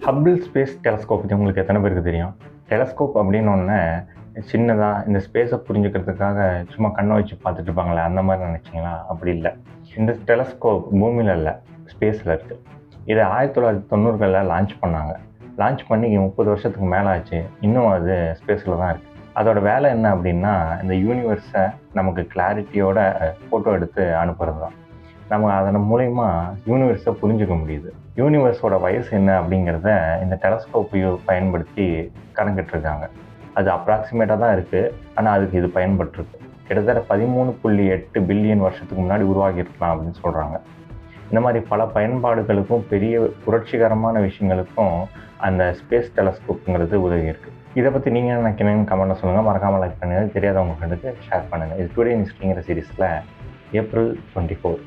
Hubble space telescope பற்றி உங்களுக்கு எத்தனை பேருக்கு தெரியும்? டெலஸ்கோப் அப்படின்னோடனே சின்னதாக இந்த ஸ்பேஸை புரிஞ்சுக்கிறதுக்காக சும்மா கண்ணை வச்சு பார்த்துட்டு இருப்பாங்களே, அந்த மாதிரி நினச்சிங்களா? அப்படி இல்லை. இந்த டெலஸ்கோப் பூமியில் இல்லை, ஸ்பேஸில் இருக்குது. இதை 1990களில் லான்ச் பண்ணாங்க. லான்ச் பண்ணி 30 வருஷத்துக்கு மேலே ஆச்சு. இன்னும் அது ஸ்பேஸில் தான் இருக்குது. அதோட வேலை என்ன அப்படின்னா, இந்த யூனிவர்ஸை நமக்கு கிளாரிட்டியோட ஃபோட்டோ எடுத்து அனுப்புறது தான். நம்ம அதன் மூலயமா யூனிவர்ஸை புரிஞ்சுக்க முடியுது. யூனிவர்ஸோட வயசு என்ன அப்படிங்கிறத இந்த டெலஸ்கோப்பையோ பயன்படுத்தி கணக்கிட்டுருக்காங்க. அது அப்ராக்சிமேட்டாக தான் இருக்குது, ஆனால் அதுக்கு இது பயன்பட்டுருக்கு. கிட்டத்தட்ட 13.8 பில்லியன் வருஷத்துக்கு முன்னாடி உருவாகியிருக்கலாம் அப்படின்னு சொல்கிறாங்க. இந்த மாதிரி பல பயன்பாடுகளுக்கும் பெரிய புரட்சிகரமான விஷயங்களுக்கும் அந்த ஸ்பேஸ் டெலஸ்கோப்புங்கிறது உதவி இருக்குது. இதை பற்றி நீங்கள் என்ன நினைக்கிறீங்கன்னு கமெண்ட்டில் சொல்லுங்கள். மறக்காமல் லைக் பண்ணுங்கள். தெரியாதவங்க ஃப்ரெண்டுக்கு ஷேர் பண்ணுங்கள். இது டுடே இன் ஹிஸ்டரிங்கிற சீரீஸில் April 24.